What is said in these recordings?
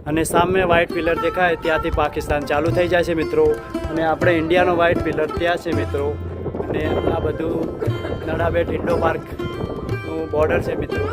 અને સામે white pillar દેખાય ત્યાંથી પાકિસ્તાન ચાલુ થઈ જાય છે મિત્રો, અને આપણે ઇન્ડિયાનો વ્હાઇટ પિલર ત્યાં છે મિત્રો. અને આ બધું નડાબેટ ઇન્ડો પાર્કનું બોર્ડર છે મિત્રો.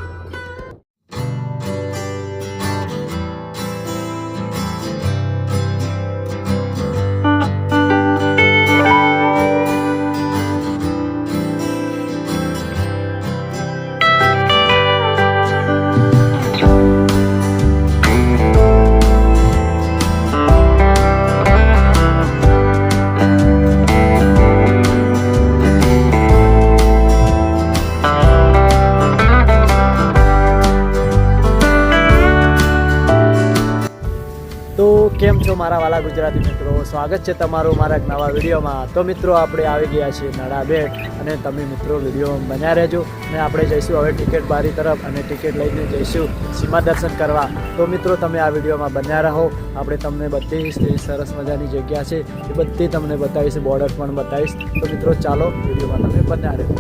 તો કેમ છો મારા વાલા ગુજરાતી મિત્રો, સ્વાગત છે તમારું મારા એક નવા વિડીયોમાં. તો મિત્રો આપણે આવી ગયા છીએ નડાબેટ, અને તમે મિત્રો વિડીયોમાં બન્યા રહેજો. અને આપણે જઈશું હવે ટિકિટ બારી તરફ, અને ટિકિટ લઈને જઈશું સીમા દર્શન કરવા. તો મિત્રો તમે આ વિડીયોમાં બન્યા રહો. આપણે તમને બધી સરસ મજાની જગ્યા છે એ બધી તમને બતાવીશ, બોર્ડર પણ બતાવીશ. તો મિત્રો ચાલો વિડીયોમાં તમે બન્યા રહો.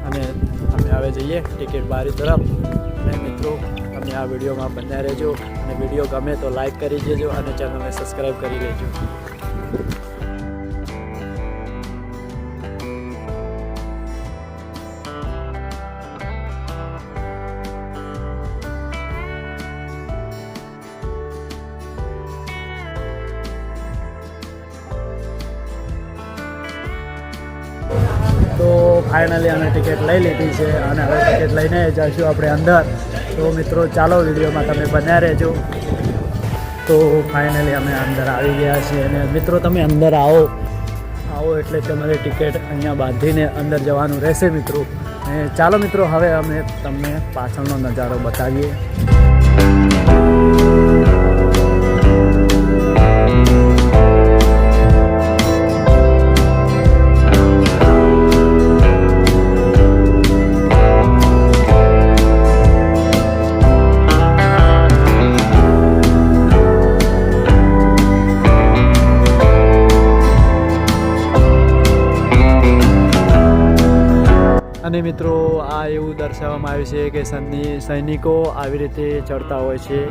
અને અમે હવે જઈએ ટિકિટ બારી તરફ. અને મિત્રો તમે આ વિડીયોમાં બન્યા રહેજો, અને વિડીયો ગમે તો લાઈક કરી દેજો, અને ચેનલને સબસ્ક્રાઈબ કરી લેજો. તો ફાઇનલી અમે ટિકિટ લઈ લીધી છે, અને હવે ટિકિટ લઈને જઈશું આપણે અંદર. તો મિત્રો ચાલો વિડીયોમાં તમે બન્યા રહેજો. તો ફાઇનલી અમે અંદર આવી ગયા છીએ, અને મિત્રો તમે અંદર આવો એટલે તમારે ટિકિટ અહીંયા બાંધીને અંદર જવાનું રહેશે મિત્રો. અને ચાલો મિત્રો હવે અમે તમને પાછળનો નજારો બતાવીએ. અને મિત્રો આ એવું દર્શાવવામાં આવ્યું છે કે સૈનિકો આવી રીતે ચડતા હોય છે.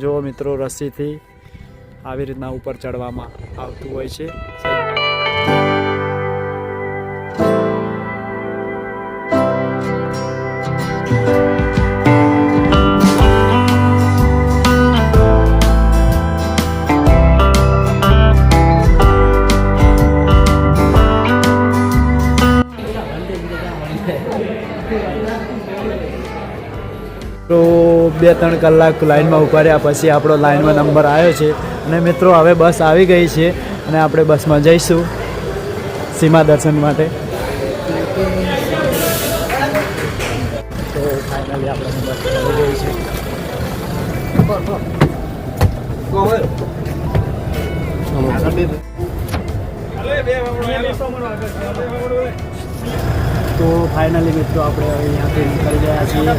જો મિત્રો રસ્સીથી આવી રીતના ઉપર ચડવામાં આવતું હોય છે. તો 2-3 કલાક લાઈનમાં ઊભા રહ્યા પછી આપણો લાઈનમાં નંબર આવ્યો છે. અને મિત્રો હવે બસ આવી ગઈ છે, અને આપણે બસમાં જઈશું સીમા દર્શન માટે. તો ફાઇનલી આપણે બસ આવી ગઈ છે. તો ફાઇનલી મિત્રો આપણે અહીંયાથી નીકળી ગયા છીએ.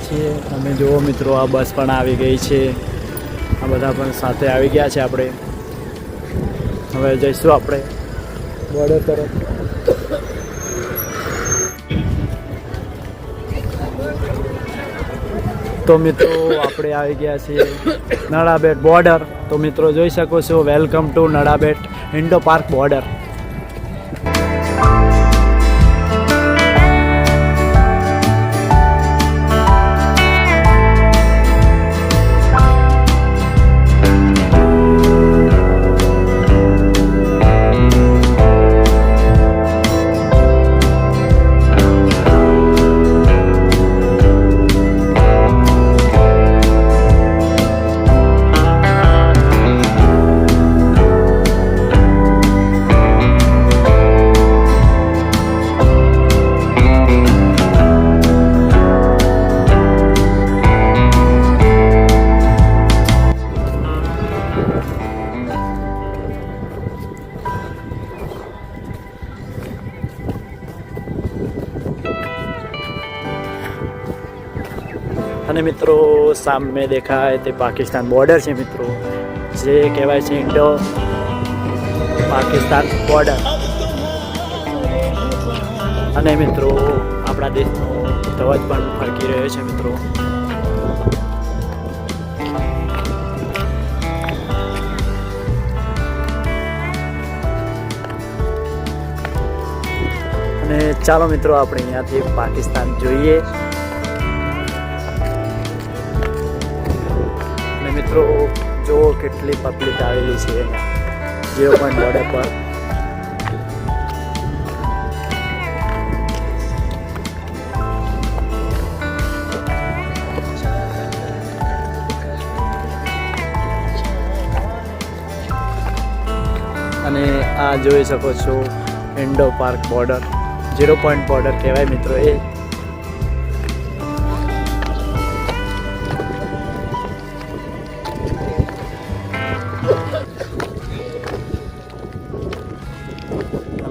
છીએ. તમે જુઓ મિત્રો, આ બસ પણ આવી ગઈ છે. આ બધા પણ સાથે આવી ગયા છે. આપણે હવે જઈશું આપણે બોર્ડર તરફ. તો મિત્રો આપણે આવી ગયા છીએ નડાબેટ બોર્ડર. તો મિત્રો જોઈ શકો છો, welcome to Nadabet Indo park border. અને મિત્રો સામે દેખાય તે પાકિસ્તાન બોર્ડર છે મિત્રો, જે કહેવાય છે ઇન્ડો પાકિસ્તાન બોર્ડર. અને મિત્રો આપણા દેશનો ધ્વજ પણ ફરકી રહ્યો છે મિત્રો. અને ચાલો મિત્રો આપણે અહીંયાથી પાકિસ્તાન જોઈએ. મિત્રો જો કેટલી પબ્લિક આવેલી છે અહીંયા 0 પોઈન્ટ બોર્ડર પર. અને આ જોઈ શકો છો Indo park border, 0 point border કહેવાય મિત્રો એ.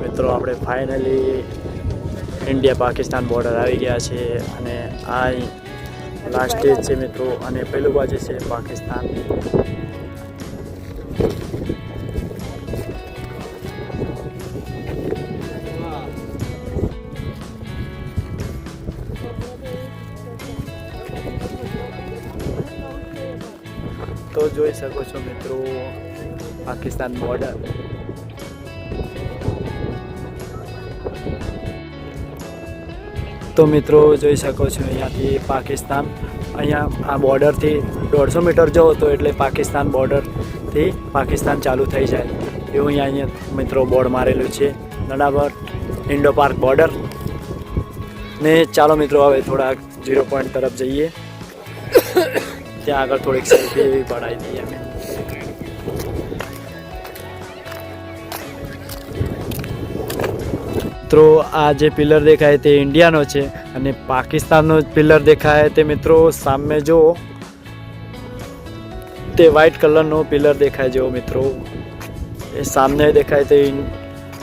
મિત્રો આપણે ફાઇનલી ઇન્ડિયા પાકિસ્તાન બોર્ડર આવી ગયા છે. અને આ લાસ્ટ સ્ટેજ છે મિત્રો. અને પેલું બાજુ છે પાકિસ્તાન. તો જોઈ શકો છો મિત્રો પાકિસ્તાન બોર્ડર. તો મિત્રો જોઈ શકો છો અહીંયાથી પાકિસ્તાન, અહીંયા આ બોર્ડરથી 150 મીટર જાઓ તો એટલે પાકિસ્તાન બોર્ડરથી પાકિસ્તાન ચાલુ થઈ જાય એવું અહીંયા મિત્રો બોર્ડ મારેલું છે, નડાબેટ ઇન્ડો પાર્ક બોર્ડર. ને ચાલો મિત્રો હવે થોડાક 0 પોઈન્ટ તરફ જઈએ. ત્યાં આગળ થોડીક સેલ્ફી એવી પડાવી દઈએ અમે. મિત્રો આ જે પિલર દેખાય તે ઇન્ડિયાનો છે અને પાકિસ્તાનનો પિલર દેખાય તે મિત્રો સામે જો તે વ્હાઇટ કલરનો પિલર દેખાય જો મિત્રો, એ સામે દેખાય તે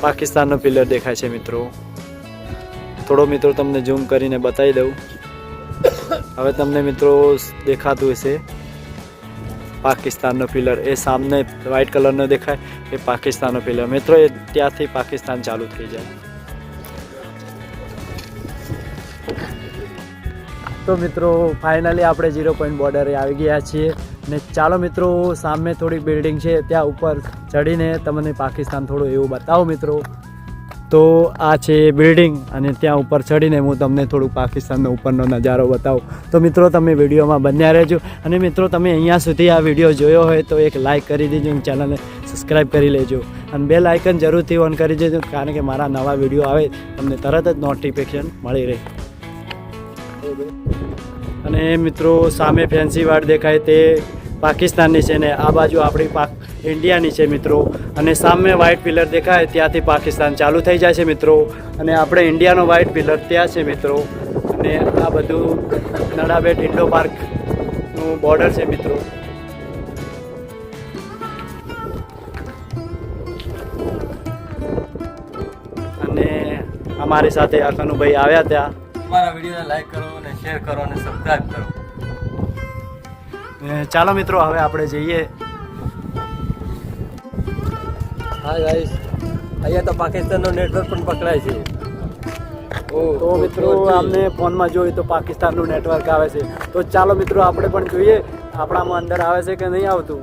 પાકિસ્તાનનો પિલર દેખાય છે મિત્રો. થોડો મિત્રો તમને ઝૂમ કરીને બતાવી દઉં. હવે તમને મિત્રો દેખાતું હશે પાકિસ્તાનનો પિલર, એ સામને વ્હાઇટ કલરનો દેખાય એ પાકિસ્તાનનો પિલર મિત્રો. એ ત્યાંથી પાકિસ્તાન ચાલુ થઈ જાય. તો મિત્રો ફાઇનલી આપણે 0 પોઈન્ટ બોર્ડરે આવી ગયા છીએ. ને ચાલો મિત્રો સામે થોડી બિલ્ડિંગ છે ત્યાં ઉપર ચડીને તમને પાકિસ્તાન થોડું એવું બતાવું મિત્રો. તો આ છે બિલ્ડિંગ અને ત્યાં ઉપર ચડીને હું તમને થોડું પાકિસ્તાનનો ઉપરનો નજારો બતાવું. તો મિત્રો તમે વિડીયોમાં બન્યા રહેજો. અને મિત્રો તમે અહીંયા સુધી આ વિડીયો જોયો હોય તો એક લાઇક કરી દેજો, ચેનલને સબસ્ક્રાઈબ કરી લેજો અને બેલ આઇકન જરૂરથી ઓન કરી દેજો, કારણ કે મારા નવા વિડીયો આવે તમને તરત જ નોટિફિકેશન મળી રહે. અને મિત્રો સામે ફેન્સી વાડ દેખાય તે પાકિસ્તાનની છે ને આ બાજુ આપણી ઇન્ડિયાની છે મિત્રો. અને સામે વ્હાઇટ પિલર દેખાય ત્યાંથી પાકિસ્તાન ચાલુ થઈ જાય છે મિત્રો. અને આપણે ઇન્ડિયાનો વ્હાઇટ પિલર ત્યાં છે મિત્રો. અને આ બધું નડાબેટ ઇન્ડો પાર્કનું બોર્ડર છે મિત્રો. અને અમારી સાથે અકનુભાઈ આવ્યા ત્યાં. અમારા વિડીયોને લાઈક કરો અને શેર કરો અને સબસ્ક્રાઈબ કરો. ચાલો મિત્રો હવે આપણે જઈએ. હા ગાઈસ, અહીંયા તો પાકિસ્તાનનો નેટવર્ક પણ પકડાય છે. તો મિત્રો અમને ફોનમાં જોયું તો પાકિસ્તાનનું નેટવર્ક આવે છે. તો ચાલો મિત્રો આપણે પણ જોઈએ આપણામાં અંદર આવે છે કે નહીં આવતું.